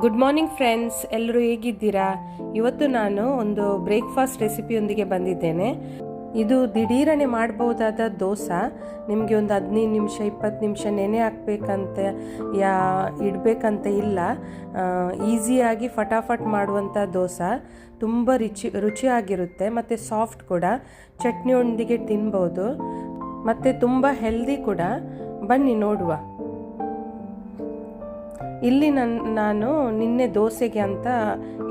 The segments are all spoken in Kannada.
ಗುಡ್ ಮಾರ್ನಿಂಗ್ ಫ್ರೆಂಡ್ಸ್, ಎಲ್ಲರೂ ಹೇಗಿದ್ದೀರಾ? ಇವತ್ತು ನಾನು ಒಂದು ಬ್ರೇಕ್ಫಾಸ್ಟ್ ರೆಸಿಪಿಯೊಂದಿಗೆ ಬಂದಿದ್ದೇನೆ. ಇದು ದಿಢೀರನೆ ಮಾಡಬಹುದಾದ ದೋಸೆ. ನಿಮಗೆ ಒಂದು 15 ನಿಮಿಷ 20 ನಿಮಿಷ ನೆನೆ ಹಾಕಬೇಕಂತ ಇಡಬೇಕಂತ ಇಲ್ಲ. ಈಸಿಯಾಗಿ ಫಟಾಫಟ್ ಮಾಡುವಂಥ ದೋಸೆ. ತುಂಬ ರುಚಿಯಾಗಿರುತ್ತೆ ಮತ್ತು ಸಾಫ್ಟ್ ಕೂಡ. ಚಟ್ನಿಯೊಂದಿಗೆ ತಿನ್ಬೋದು ಮತ್ತು ತುಂಬ ಹೆಲ್ದಿ ಕೂಡ. ಬನ್ನಿ ನೋಡುವ. ಇಲ್ಲಿ ನಾನು ನಿನ್ನೆ ದೋಸೆಗೆ ಅಂತ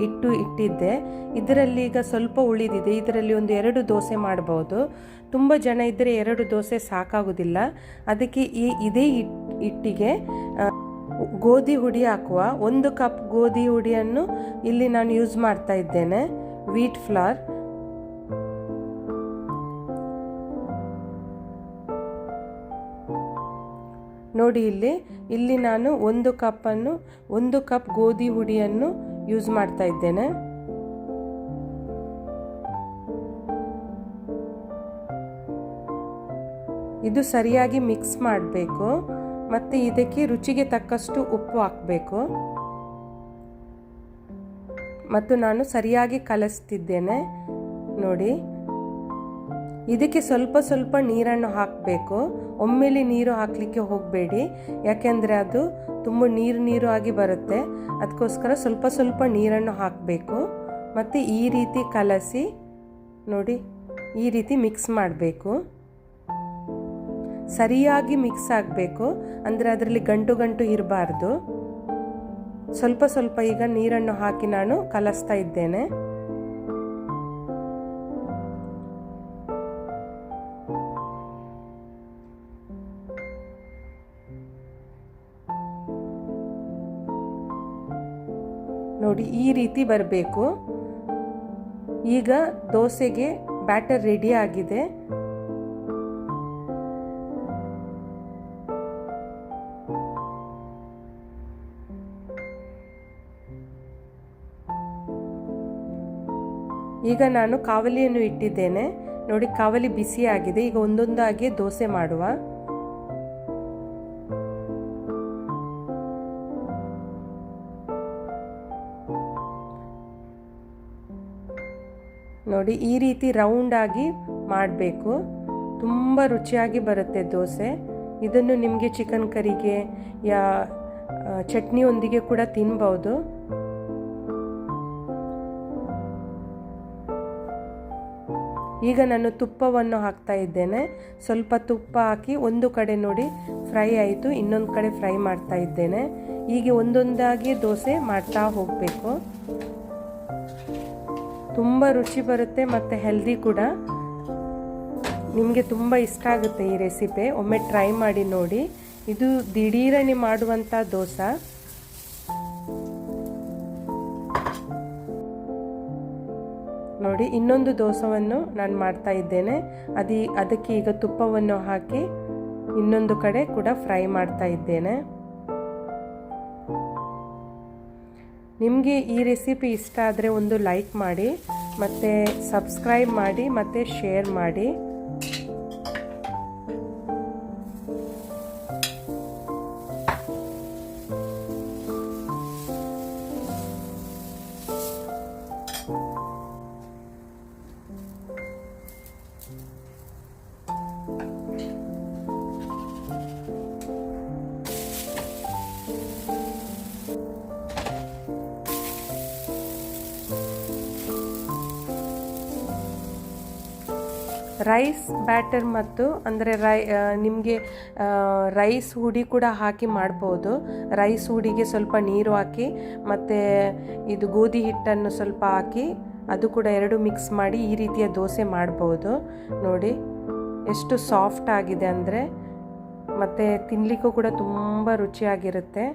ಇಟ್ಟಿದ್ದೆ. ಇದರಲ್ಲಿ ಈಗ ಸ್ವಲ್ಪ ಉಳಿದಿದೆ. ಇದರಲ್ಲಿ ಒಂದು 2 ದೋಸೆ ಮಾಡ್ಬೋದು. ತುಂಬ ಜನ ಇದ್ದರೆ 2 ದೋಸೆ ಸಾಕಾಗೋದಿಲ್ಲ. ಅದಕ್ಕೆ ಇದೇ ಹಿಟ್ಟಿಗೆ ಗೋಧಿ ಹುಡಿ ಹಾಕುವ. 1 ಕಪ್ ಗೋಧಿ ಹುಡಿಯನ್ನು ಇಲ್ಲಿ ನಾನು ಯೂಸ್ ಮಾಡ್ತಾ ಇದ್ದೇನೆ. Wheat flour. ನೋಡಿ, ಇಲ್ಲಿ ನಾನು 1 ಕಪ್ ಗೋಧಿ ಹುಡಿಯನ್ನು ಯೂಸ್ ಮಾಡ್ತಾ ಇದ್ದೇನೆ. ಇದು ಸರಿಯಾಗಿ ಮಿಕ್ಸ್ ಮಾಡಬೇಕು ಮತ್ತು ಇದಕ್ಕೆ ರುಚಿಗೆ ತಕ್ಕಷ್ಟು ಉಪ್ಪು ಹಾಕಬೇಕು. ಮತ್ತು ನಾನು ಸರಿಯಾಗಿ ಕಲಿಸ್ತಿದ್ದೇನೆ. ನೋಡಿ, ಇದಕ್ಕೆ ಸ್ವಲ್ಪ ನೀರನ್ನು ಹಾಕಬೇಕು. ಒಮ್ಮೆಲೆ ನೀರು ಹಾಕಲಿಕ್ಕೆ ಹೋಗಬೇಡಿ, ಯಾಕೆಂದರೆ ಅದು ತುಂಬ ನೀರು ಆಗಿ ಬರುತ್ತೆ. ಅದಕ್ಕೋಸ್ಕರ ಸ್ವಲ್ಪ ನೀರನ್ನು ಹಾಕಬೇಕು ಮತ್ತು ಈ ರೀತಿ ಕಲಸಿ. ನೋಡಿ, ಈ ರೀತಿ ಮಿಕ್ಸ್ ಮಾಡಬೇಕು. ಸರಿಯಾಗಿ ಮಿಕ್ಸ್ ಆಗಬೇಕು, ಅಂದರೆ ಅದರಲ್ಲಿ ಗಂಟು ಇರಬಾರ್ದು. ಸ್ವಲ್ಪ ಈಗ ನೀರನ್ನು ಹಾಕಿ ನಾನು ಕಲಿಸ್ತಾ ಇದ್ದೇನೆ. ನೋಡಿ, ಈ ರೀತಿ ಬರಬೇಕು. ಈಗ ದೋಸೆಗೆ ಬ್ಯಾಟರ್ ರೆಡಿ ಆಗಿದೆ. ಈಗ ನಾನು ಕಾವಲಿಯನ್ನು ಇಟ್ಟಿದ್ದೇನೆ. ನೋಡಿ, ಕಾವಲಿ ಬಿಸಿ ಆಗಿದೆ. ಈಗ ಒಂದೊಂದಾಗಿ ದೋಸೆ ಮಾಡುವ. ನೋಡಿ, ಈ ರೀತಿ ರೌಂಡ್ ಆಗಿ ಮಾಡಬೇಕು. ತುಂಬ ರುಚಿಯಾಗಿ ಬರುತ್ತೆ ದೋಸೆ. ಇದನ್ನು ನಿಮಗೆ ಚಿಕನ್ ಕರಿಗೆ ಚಟ್ನಿಯೊಂದಿಗೆ ಕೂಡ ತಿನ್ಬೋದು. ಈಗ ನಾನು ತುಪ್ಪವನ್ನು ಹಾಕ್ತಾ ಇದ್ದೇನೆ. ಸ್ವಲ್ಪ ತುಪ್ಪ ಹಾಕಿ ಒಂದು ಕಡೆ ನೋಡಿ ಫ್ರೈ ಆಯಿತು, ಇನ್ನೊಂದು ಕಡೆ ಫ್ರೈ ಮಾಡ್ತಾ ಇದ್ದೇನೆ. ಹೀಗೆ ಒಂದೊಂದಾಗಿ ದೋಸೆ ಮಾಡ್ತಾ ಹೋಗಬೇಕು. ತುಂಬ ರುಚಿ ಬರುತ್ತೆ ಮತ್ತು ಹೆಲ್ದಿ ಕೂಡ. ನಿಮಗೆ ತುಂಬ ಇಷ್ಟ ಆಗುತ್ತೆ ಈ ರೆಸಿಪಿ. ಒಮ್ಮೆ ಟ್ರೈ ಮಾಡಿ ನೋಡಿ. ಇದು ದಿಢೀರನೆ ಮಾಡುವಂಥ ದೋಸೆ. ನೋಡಿ, ಇನ್ನೊಂದು ದೋಸೆಯನ್ನು ನಾನು ಮಾಡ್ತಾ ಇದ್ದೇನೆ. ಅದಕ್ಕೆ ಈಗ ತುಪ್ಪವನ್ನು ಹಾಕಿ ಇನ್ನೊಂದು ಕಡೆ ಕೂಡ ಫ್ರೈ ಮಾಡ್ತಾ ಇದ್ದೇನೆ. ನಿಮಗೆ ಈ ರೆಸಿಪಿ ಇಷ್ಟ ಆದರೆ ಒಂದು ಲೈಕ್ ಮಾಡಿ ಮತ್ತು ಸಬ್ಸ್ಕ್ರೈಬ್ ಮಾಡಿ ಮತ್ತು ಶೇರ್ ಮಾಡಿ. ರೈಸ್ ಬ್ಯಾಟರ್ ಮತ್ತು ಅಂದರೆ ನಿಮಗೆ ರೈಸ್ ಹುಡಿ ಕೂಡ ಹಾಕಿ ಮಾಡ್ಬೋದು. ರೈಸ್ ಹುಡಿಗೆ ಸ್ವಲ್ಪ ನೀರು ಹಾಕಿ ಮತ್ತು ಇದು ಗೋಧಿ ಹಿಟ್ಟನ್ನು ಸ್ವಲ್ಪ ಹಾಕಿ ಅದು ಕೂಡ 2 ಮಿಕ್ಸ್ ಮಾಡಿ ಈ ರೀತಿಯ ದೋಸೆ ಮಾಡ್ಬೋದು. ನೋಡಿ, ಎಷ್ಟು ಸಾಫ್ಟ್ ಆಗಿದೆ ಅಂದರೆ, ಮತ್ತು ತಿನ್ನಲಿಕ್ಕೂ ಕೂಡ ತುಂಬ ರುಚಿಯಾಗಿರುತ್ತೆ.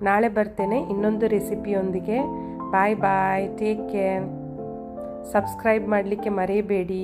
ನಾಳೆ ಬರ್ತೇನೆ ಇನ್ನೊಂದು ರೆಸಿಪಿಯೊಂದಿಗೆ. ಬಾಯ್, ಟೇಕ್ ಕೇರ್. ಸಬ್ಸ್ಕ್ರೈಬ್ ಮಾಡಲಿಕ್ಕೆ ಮರೆಯಬೇಡಿ.